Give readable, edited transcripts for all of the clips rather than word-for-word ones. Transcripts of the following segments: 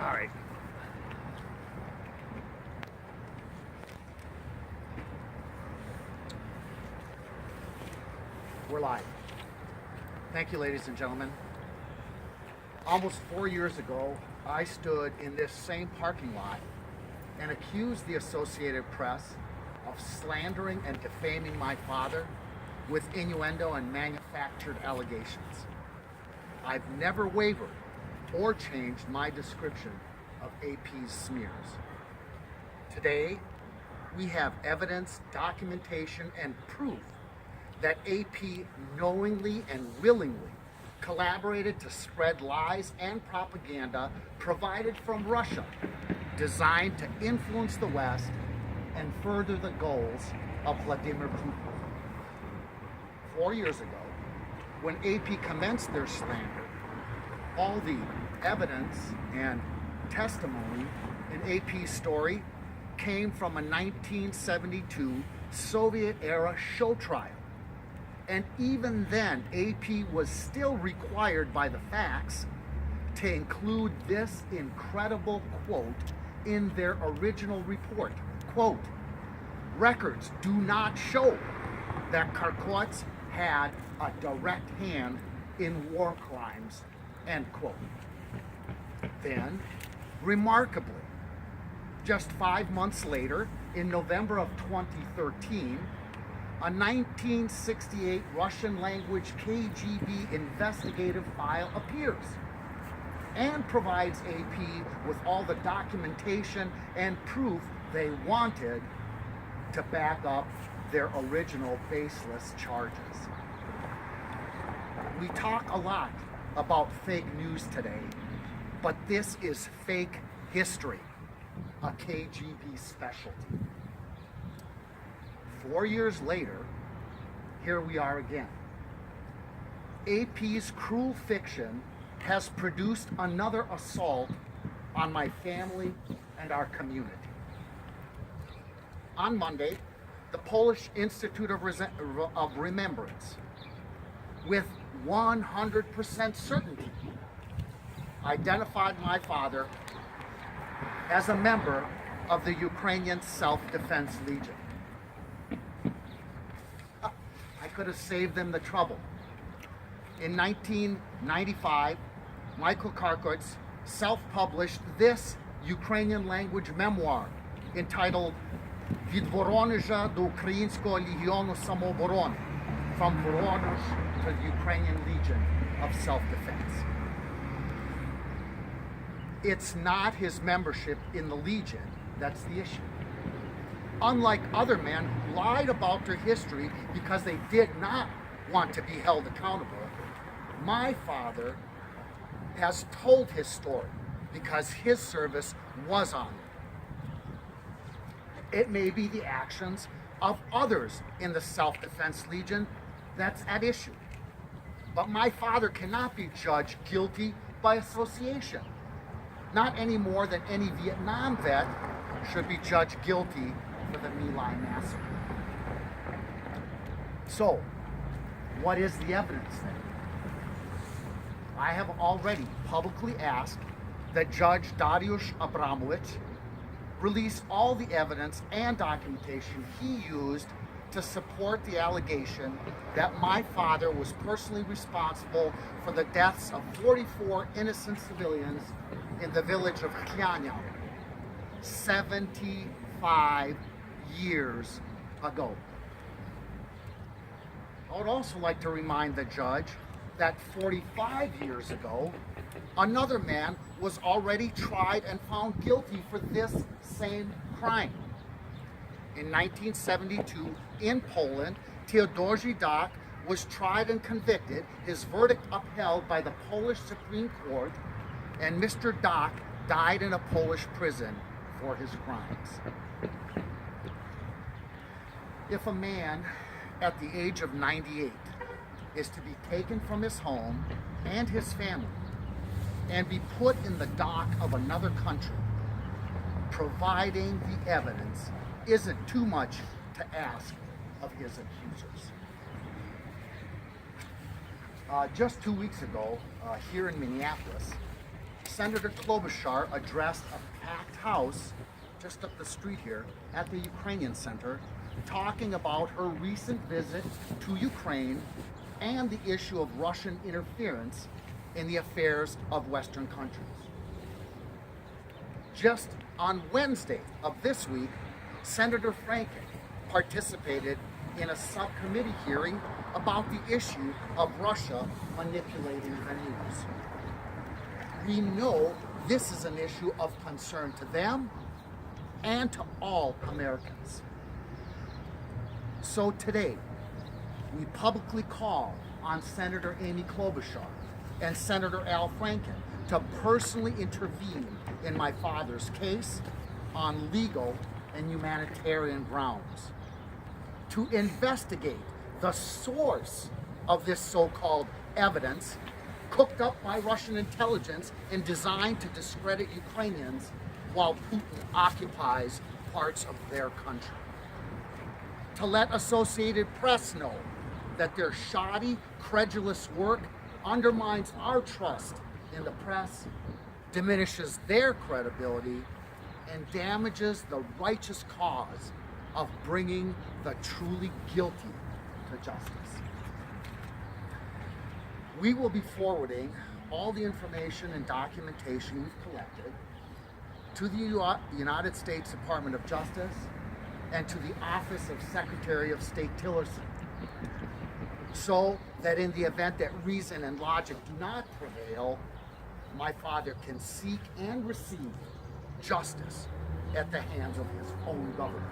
All right. We're live. Thank you, ladies and gentlemen. Almost 4 years ago, I stood in this same parking lot and accused the Associated Press of slandering and defaming my father with innuendo and manufactured allegations. I've never wavered or changed my description of AP's smears. Today, we have evidence, documentation, and proof that AP knowingly and willingly collaborated to spread lies and propaganda provided from Russia, designed to influence the West and further the goals of Vladimir Putin. 4 years ago, when AP commenced their slander, all the evidence and testimony in AP's story came from a 1972 Soviet-era show trial. And even then, AP was still required by the facts to include this incredible quote in their original report. Quote, "Records do not show that Karkoc had a direct hand in war crimes," end quote. Then, remarkably, just 5 months later, in November of 2013, a 1968 Russian language KGB investigative file appears and provides AP with all the documentation and proof they wanted to back up their original baseless charges. We talk a lot about fake news today, but this is fake history, a KGB specialty. 4 years later, here we are again. AP's cruel fiction has produced another assault on my family and our community. On Monday, the Polish Institute of Remembrance, with 100% certainty, identified my father as a member of the Ukrainian Self-Defense Legion. I could have saved them the trouble. In 1995, Michael Karkoc self-published this Ukrainian language memoir entitled "Від Воронежа до Українського легіону самооборони," From Voronezh to the Ukrainian Legion of Self-Defense. It's not his membership in the Legion that's the issue. Unlike other men who lied about their history because they did not want to be held accountable, my father has told his story because his service was honored. It may be the actions of others in the Self-Defense Legion that's at issue. But my father cannot be judged guilty by association, not any more than any Vietnam vet should be judged guilty for the My Lai massacre. So, what is the evidence then? I have already publicly asked that Judge Dariusz Abramowicz release all the evidence and documentation he used to support the allegation that my father was personally responsible for the deaths of 44 innocent civilians in the village of Kianyam 75 years ago. I would also like to remind the judge that 45 years ago, another man was already tried and found guilty for this same crime. In 1972, in Poland, Teodor Dak was tried and convicted, his verdict upheld by the Polish Supreme Court, and Mr. Dak died in a Polish prison for his crimes. If a man at the age of 98 is to be taken from his home and his family and be put in the dock of another country, providing the evidence isn't too much to ask of his accusers. Just 2 weeks ago, here in Minneapolis, Senator Klobuchar addressed a packed house just up the street here at the Ukrainian Center, talking about her recent visit to Ukraine and the issue of Russian interference in the affairs of Western countries. Just on Wednesday of this week, Senator Franken participated in a subcommittee hearing about the issue of Russia manipulating the news. We know this is an issue of concern to them and to all Americans. So today, we publicly call on Senator Amy Klobuchar and Senator Al Franken to personally intervene in my father's case on legal and humanitarian grounds, to investigate the source of this so-called evidence cooked up by Russian intelligence and designed to discredit Ukrainians while Putin occupies parts of their country. To let Associated Press know that their shoddy, credulous work undermines our trust in the press, diminishes their credibility, and damages the righteous cause of bringing the truly guilty to justice. We will be forwarding all the information and documentation we've collected to the United States Department of Justice and to the Office of Secretary of State Tillerson, so that in the event that reason and logic do not prevail, my father can seek and receive justice at the hands of his own government.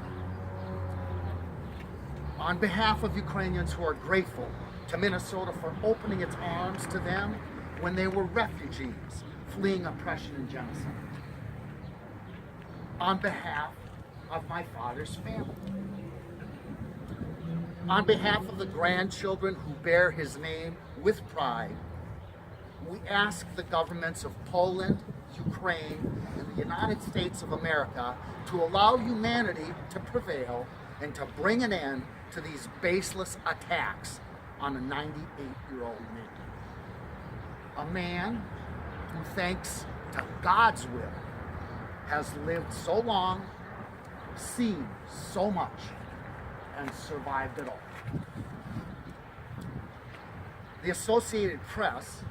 On behalf of Ukrainians who are grateful to Minnesota for opening its arms to them when they were refugees fleeing oppression and genocide. On behalf of my father's family. On behalf of the grandchildren who bear his name with pride, we ask the governments of Poland, Ukraine, and the United States of America to allow humanity to prevail and to bring an end to these baseless attacks on a 98-year-old man. A man who, thanks to God's will, has lived so long, seen so much, and survived it all. The Associated Press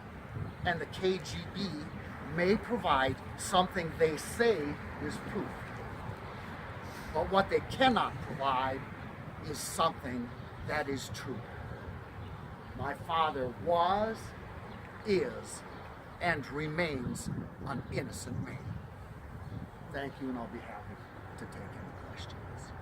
and the KGB may provide something they say is proof, but what they cannot provide is something that is true. My father was, is, and remains an innocent man. Thank you, and I'll be happy to take any questions.